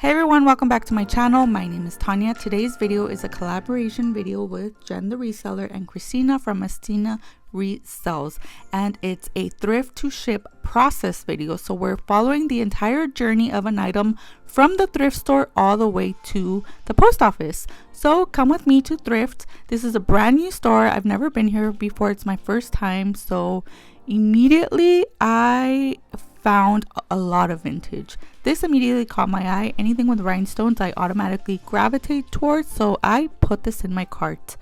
Hey everyone, welcome back to my channel. My name is Tania. Today's video is a collaboration video with Jenn the reseller and Stina from Stina Resells, and it's a thrift to ship process video. So we're following the entire journey of an item from the thrift store all the way to the post office. So come with me to Thrift. This is a brand new store. I've never been here before. It's my first time. So immediately I found a lot of vintage. This immediately caught my eye. Anything with rhinestones I automatically gravitate towards, so I put this in my cart.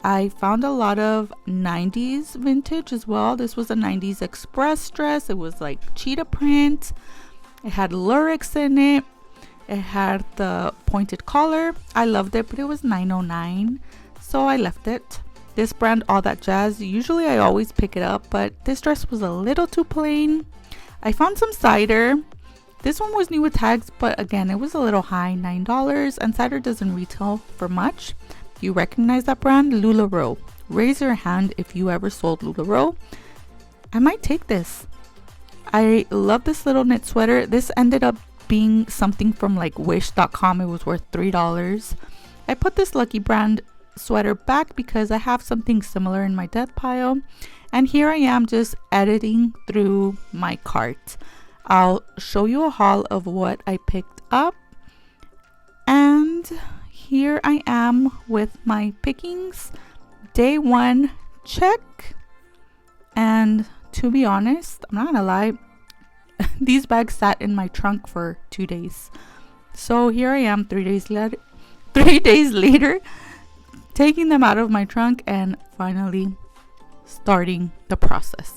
I found a lot of 90s vintage as well. This was a 90s express dress. It was like cheetah print. It had lyrics in it. It had the pointed collar. I loved it, but it was $9.09, so I left it. This brand, All That Jazz, usually I always pick it up, but this dress was a little too plain. I found some cider. This one was new with tags, but again, it was a little high, $9, and cider doesn't retail for much. You recognize that brand? LuLaRoe. Raise your hand if you ever sold LuLaRoe. I might take this. I love this little knit sweater. This ended up being something from like wish.com. It was worth $3. I put this Lucky brand sweater back because I have something similar in my death pile, and here I am just editing through my cart. I'll show you a haul of what I picked up, and here I am with my pickings. Day one, check. And to be honest, I'm not gonna lie, these bags sat in my trunk for 2 days. So here I am 3 days later, taking them out of my trunk and finally starting the process.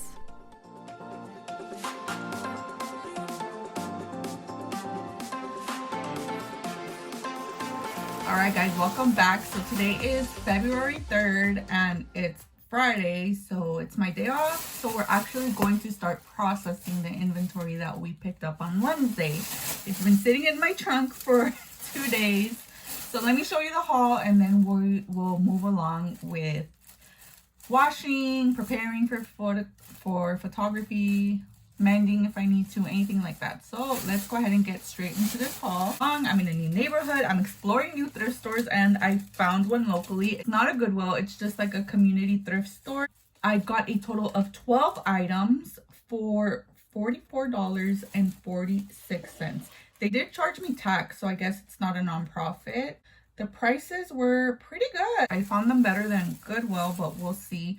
Alright guys, welcome back. So today is February 3rd and it's Friday, so it's my day off. So we're actually going to start processing the inventory that we picked up on Wednesday. It's been sitting in my trunk for 2 days. So let me show you the haul, and then we'll move along with washing, preparing for photography, mending if I need to, anything like that. So let's go ahead and get straight into this haul. I'm in a new neighborhood. I'm exploring new thrift stores, and I found one locally. It's not a Goodwill. It's just like a community thrift store. I got a total of 12 items for $44.46. They did charge me tax, so I guess it's not a nonprofit. The prices were pretty good. I found them better than Goodwill, but we'll see.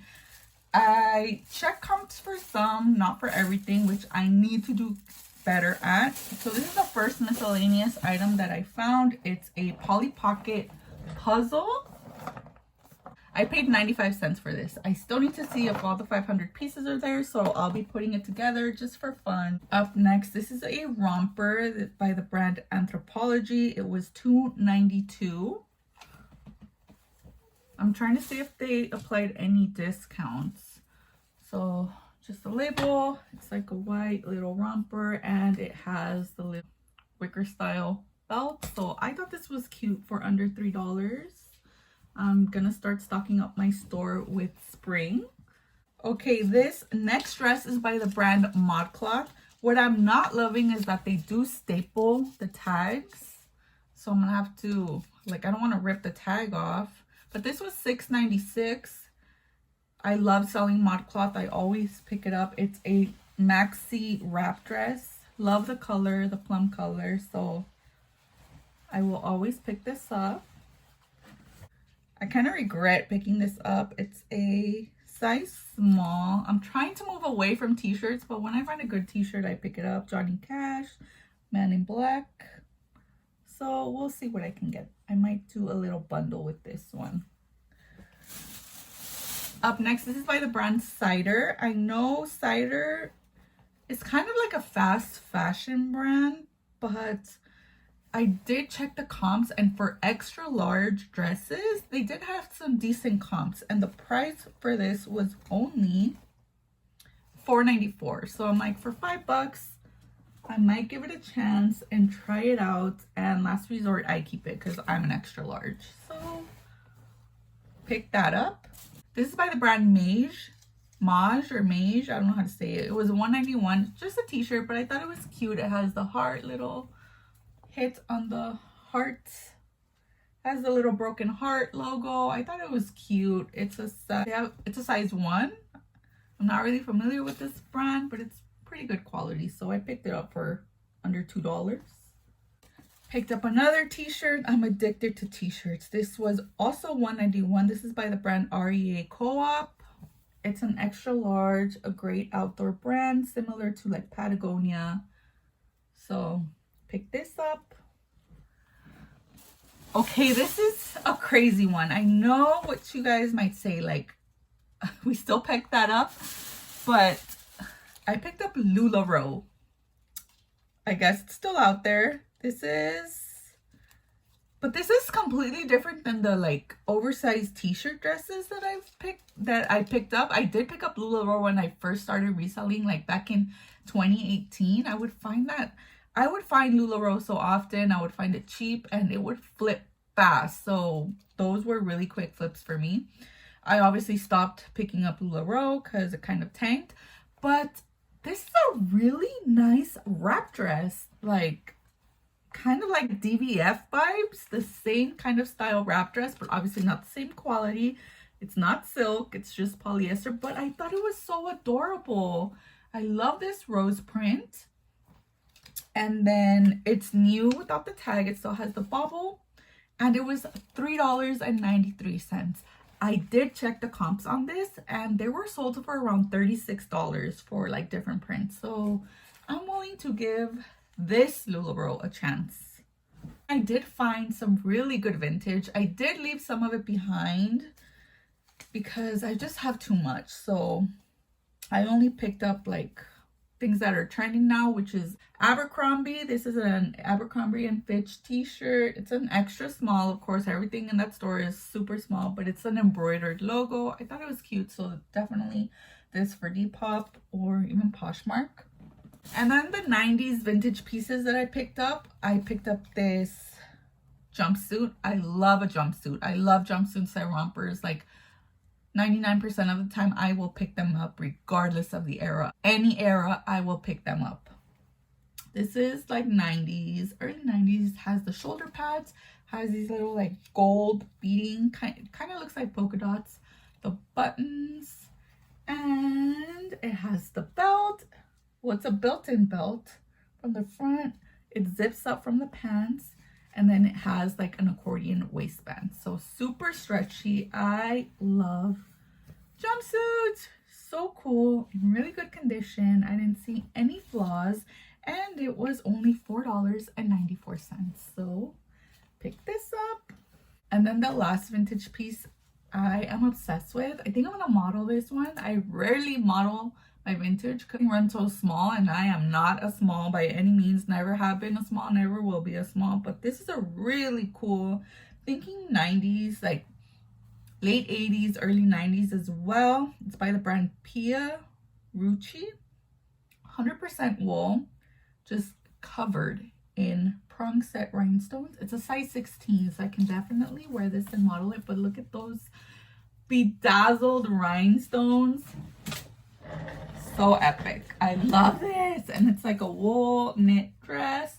I check comps for some, not for everything, which I need to do better at. So this is the first miscellaneous item that I found. It's a Polly Pocket puzzle. I paid 95 cents for this. I still need to see if all the 500 pieces are there, so I'll be putting it together just for fun. Up next, this is a romper by the brand Anthropology. It was $2.92. I'm trying to see if they applied any discounts. So just a label. It's like a white little romper, and it has the little wicker style belt. So I thought this was cute for under $3. I'm gonna start stocking up my store with spring. Okay, this next dress is by the brand ModCloth. What I'm not loving is that they do staple the tags. So I'm gonna have to, like, I don't want to rip the tag off. But this was $6.96. I love selling ModCloth. I always pick it up. It's a maxi wrap dress. Love the color, the plum color. So I will always pick this up. I kind of regret picking this up. It's a size small. I'm trying to move away from t-shirts, but when I find a good t-shirt, I pick it up. Johnny Cash, Man in Black. So we'll see what I can get. I might do a little bundle with this one. Up next, this is by the brand Cider. I know Cider is kind of like a fast fashion brand, but I did check the comps, and for extra large dresses, they did have some decent comps, and the price for this was only $4.94. So I'm like, for $5, I might give it a chance and try it out, and last resort, I keep it because I'm an extra large. So pick that up. This is by the brand Mage, I don't know how to say it. It was $1.91, just a t-shirt, but I thought it was cute. It has the heart little hit on the heart. Has the little broken heart logo. I thought it was cute. It's a size 1. I'm not really familiar with this brand, but it's pretty good quality, so I picked it up for under $2. Picked up another t-shirt. I'm addicted to t-shirts. This was also $191. This is by the brand REA Co-op. It's an extra large, a great outdoor brand similar to like Patagonia. So pick this up. Okay, this is a crazy one. I know what you guys might say, like, we still picked that up, but I picked up LuLaRoe. I guess it's still out there. This is completely different than the like oversized t-shirt dresses that I picked up. I did pick up LuLaRoe when I first started reselling, like back in 2018. I would find LuLaRoe so often. I would find it cheap and it would flip fast. So those were really quick flips for me. I obviously stopped picking up LuLaRoe because it kind of tanked. But this is a really nice wrap dress. Like, kind of like DVF vibes. The same kind of style wrap dress, but obviously not the same quality. It's not silk. It's just polyester. But I thought it was so adorable. I love this rose print. And then it's new without the tag. It still has the bubble. And it was $3.93. I did check the comps on this and they were sold for around $36 for like different prints. So I'm willing to give this LuLaRoe a chance. I did find some really good vintage. I did leave some of it behind because I just have too much. So I only picked up like things that are trending now, which is Abercrombie. This is an Abercrombie and Fitch t-shirt. It's an extra small. Of course, everything in that store is super small, but it's an embroidered logo. I thought it was cute, so definitely this for Depop or even Poshmark. And then the 90s vintage pieces that I picked up this jumpsuit. I love a jumpsuit. I love jumpsuits and rompers. Like 99% of the time I will pick them up regardless of the era. Any era, I will pick them up. This is like 90s, early 90s, has the shoulder pads, has these little like gold beading, kind of looks like polka dots, the buttons, and it has the belt. Well, it's a built-in belt from the front. It zips up from the pants, and then it has like an accordion waistband. So super stretchy. I love jumpsuits. So cool, in really good condition. I didn't see any flaws, and it was only $4.94. So pick this up. And then the last vintage piece I am obsessed with. I think I'm gonna model this one. I rarely model my vintage because I run so small, and I am not a small by any means. Never have been a small, never will be a small. But this is a really cool, thinking 90s, like late 80s, early 90s as well. It's by the brand Pia Rucci. 100% wool, just covered in prong set rhinestones. It's a size 16, so I can definitely wear this and model it. But look at those bedazzled rhinestones. So epic. I love this. And it's like a wool knit dress.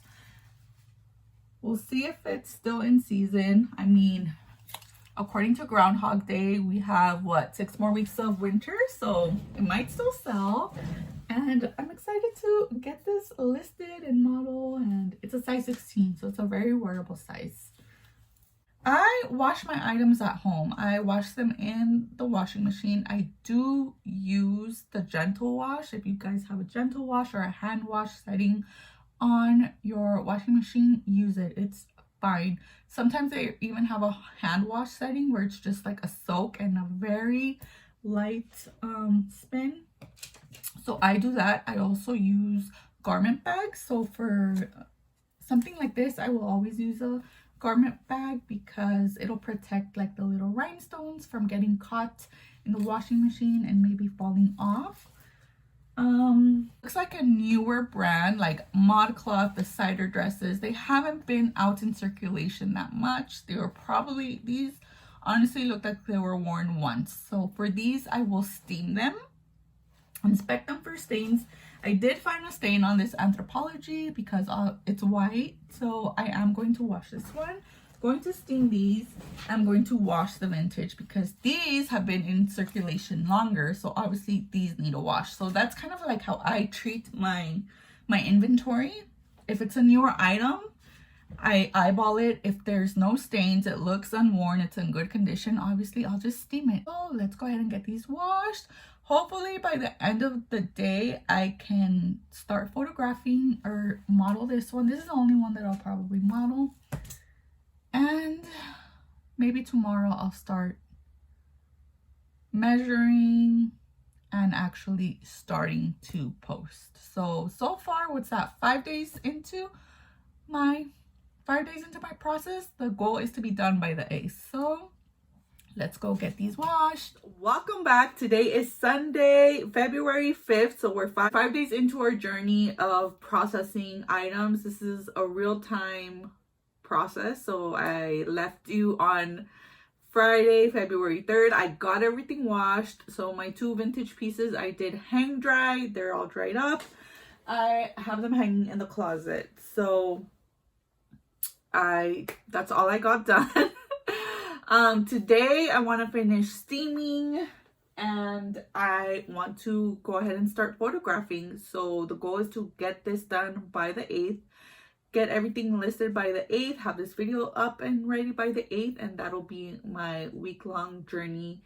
We'll see if it's still in season. I mean, according to Groundhog Day, we have what, 6 more weeks of winter, so it might still sell. And I'm excited to get this listed and model, and it's a size 16, so it's a very wearable size. I wash my items at home. I wash them in the washing machine. I do use the gentle wash. If you guys have a gentle wash or a hand wash setting on your washing machine, use it. It's fine. Sometimes they even have a hand wash setting where it's just like a soak and a very light spin. So I do that. I also use garment bags. So for something like this, I will always use a garment bag because it'll protect like the little rhinestones from getting caught in the washing machine and maybe falling off. Looks like a newer brand, like ModCloth, the cider dresses. They haven't been out in circulation that much. They were probably, these honestly look like they were worn once. So for these, I will steam them, inspect them for stains, I did find a stain on this Anthropology because it's white, so I am going to wash this one. Going to steam these. I'm going to wash the vintage because these have been in circulation longer, so obviously these need a wash. So that's kind of like how I treat my inventory. If it's a newer item, I eyeball it. If there's no stains, it looks unworn, it's in good condition, obviously I'll just steam it. So let's go ahead and get these washed. Hopefully by the end of the day I can start photographing or model this one. This is the only one that I'll probably model, and maybe tomorrow I'll start measuring and actually starting to post. So far, what's that, 5 days into my process. The goal is to be done by the 8th. So let's go get these washed. Welcome back. Today is Sunday, February 5th. So we're five days into our journey of processing items. This is a real-time process. So I left you on Friday, February 3rd. I got everything washed. So my 2 vintage pieces I did hang dry. They're all dried up. I have them hanging in the closet. So that's all I got done. Today I want to finish steaming and I want to go ahead and start photographing. So the goal is to get this done by the 8th, get everything listed by the 8th, have this video up and ready by the 8th, and that'll be my week-long journey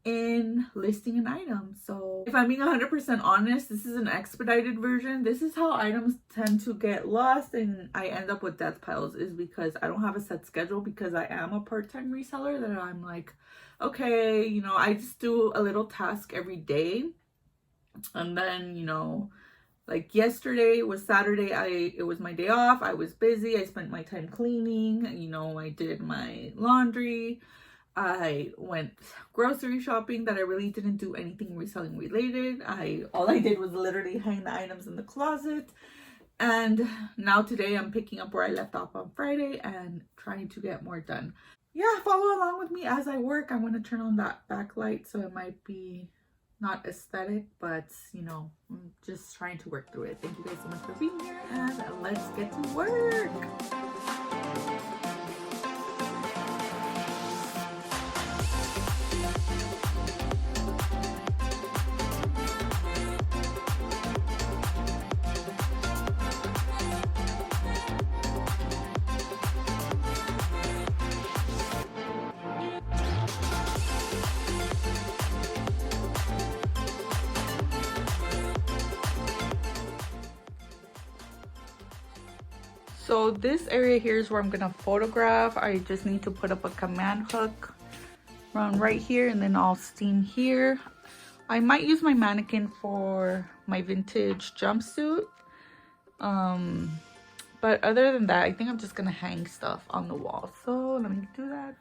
in listing an item. So if I'm being 100% honest, this is an expedited version. This is how items tend to get lost and I end up with death piles, is because I don't have a set schedule, because I am a part-time reseller that I'm like, okay, you know, I just do a little task every day. And then, you know, like yesterday was Saturday, it was my day off. I was busy. I spent my time cleaning, you know, I did my laundry. I went grocery shopping, that I really didn't do anything reselling related. All I did was literally hang the items in the closet. And now today I'm picking up where I left off on Friday and trying to get more done. Yeah, follow along with me as I work. I'm going to turn on that backlight, so it might be not aesthetic, but you know, I'm just trying to work through it. Thank you guys so much for being here, and let's get to work. So this area here is where I'm gonna photograph. I just need to put up a command hook around right here, and then I'll steam here. I might use my mannequin for my vintage jumpsuit. But other than that, I think I'm just gonna hang stuff on the wall. So let me do that.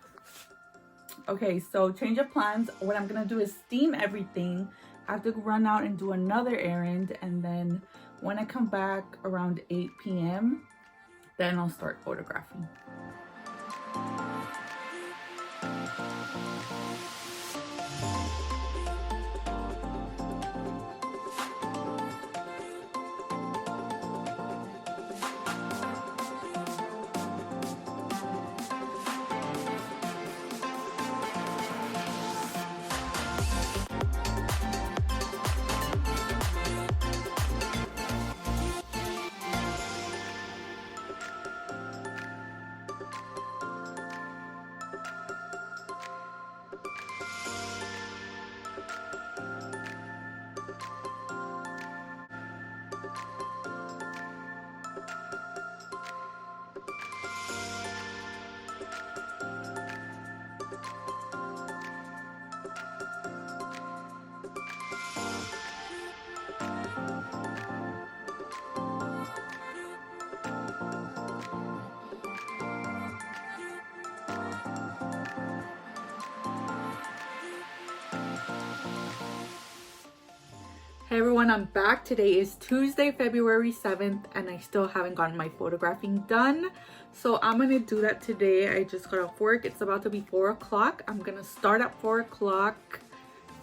Okay, so change of plans. What I'm gonna do is steam everything. I have to run out and do another errand, and then when I come back around 8 p.m. then I'll start photographing. Hey everyone, I'm back. Today is Tuesday, February 7th, and I still haven't gotten my photographing done. So I'm gonna do that today. I just got off work. It's about to be 4 o'clock. I'm gonna start at 4 o'clock,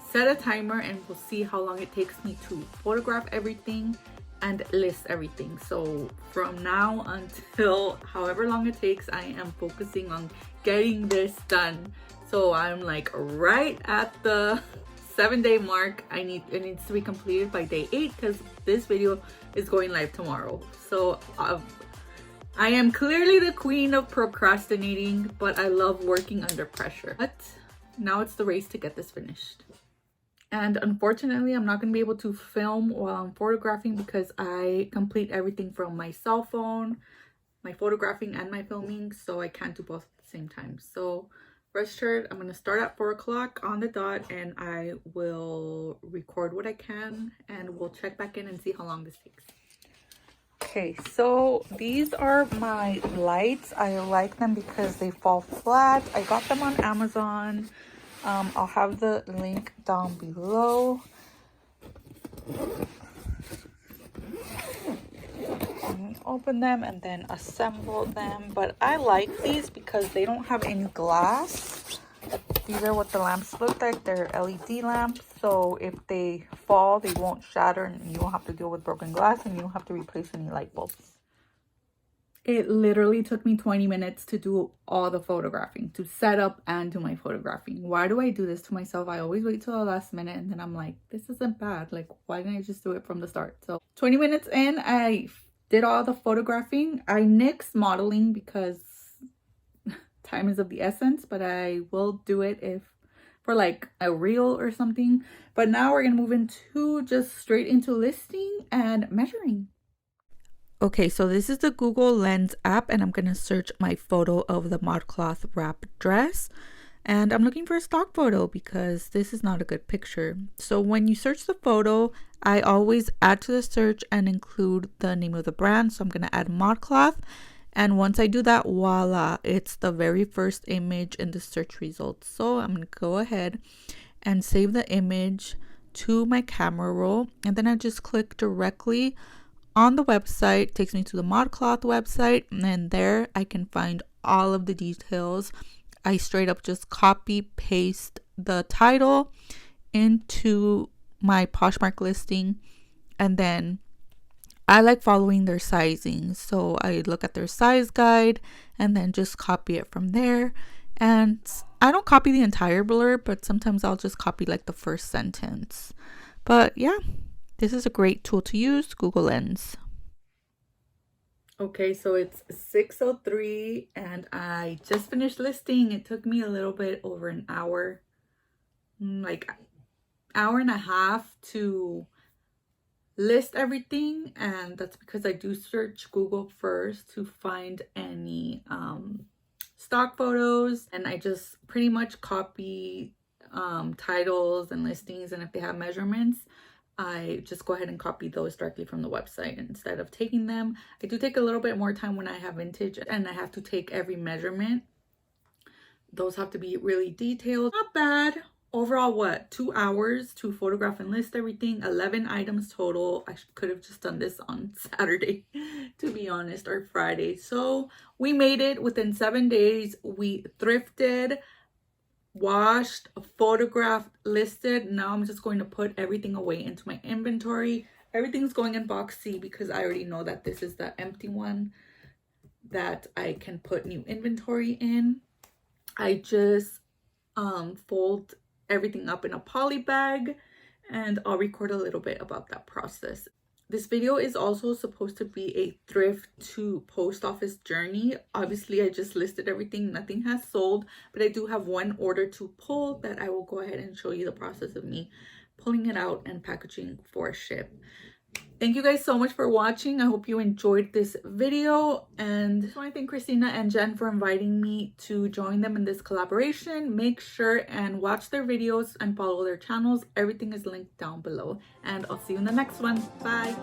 set a timer, and we'll see how long it takes me to photograph everything. and list everything. So from now until however long it takes, I am focusing on getting this done. So I'm like right at the 7-day mark. It needs to be completed by day 8 because this video is going live tomorrow. So I am clearly the queen of procrastinating, but I love working under pressure. But now it's the race to get this finished. And unfortunately, I'm not going to be able to film while I'm photographing because I complete everything from my cell phone, my photographing and my filming. So I can't do both at the same time. So rest assured, I'm going to start at 4 o'clock on the dot and I will record what I can and we'll check back in and see how long this takes. Okay, so these are my lights. I like them because they fall flat. I got them on Amazon. I'll have the link down below. Open them and then assemble them. But I like these because they don't have any glass. These are what the lamps look like. They're LED lamps. So if they fall, they won't shatter and you won't have to deal with broken glass and you don't have to replace any light bulbs. It literally took me 20 minutes to do all the photographing, to set up and do my photographing. Why do I do this to myself? I always wait till the last minute and then I'm like, this isn't bad. Like, why didn't I just do it from the start? So 20 minutes in, I did all the photographing. I nixed modeling because time is of the essence, but I will do it if for like a reel or something. But now we're gonna move into just straight into listing and measuring. Okay, so this is the Google Lens app and I'm going to search my photo of the ModCloth wrap dress. And I'm looking for a stock photo because this is not a good picture. So when you search the photo, I always add to the search and include the name of the brand. So I'm going to add ModCloth. And once I do that, voila, it's the very first image in the search results. So I'm going to go ahead and save the image to my camera roll. And then I just click directly on the website. Takes me to the ModCloth website, and then there I can find all of the details. I straight up just copy paste the title into my Poshmark listing, and then I like following their sizing, so I look at their size guide and then just copy it from there. And I don't copy the entire blurb, but sometimes I'll just copy like the first sentence. But yeah, this is a great tool to use, Google Lens. Okay, so it's 6:03 and I just finished listing. It took me a little bit over an hour, like hour and a half to list everything. And that's because I do search Google first to find any stock photos. And I just pretty much copy titles and listings, and if they have measurements, I just go ahead and copy those directly from the website instead of taking them. I do take a little bit more time when I have vintage and I have to take every measurement. Those have to be really detailed. Not bad. Overall, what? 2 hours to photograph and list everything. 11 items total. I could have just done this on Saturday, to be honest, or Friday. So we made it within 7 days. We thrifted, washed, photographed, listed. Now I'm just going to put everything away into my inventory. Everything's going in box C because I already know that this is the empty one that I can put new inventory in. I just fold everything up in a poly bag and I'll record a little bit about that process. This video is also supposed to be a thrift to post office journey. Obviously, I just listed everything. Nothing has sold, but I do have one order to pull that I will go ahead and show you the process of me pulling it out and packaging for a ship. Thank you guys so much for watching. I hope you enjoyed this video, and I want to thank Stina and Jenn for inviting me to join them in this collaboration. Make sure and watch their videos and follow their channels. Everything is linked down below, and I'll see you in the next one. Bye.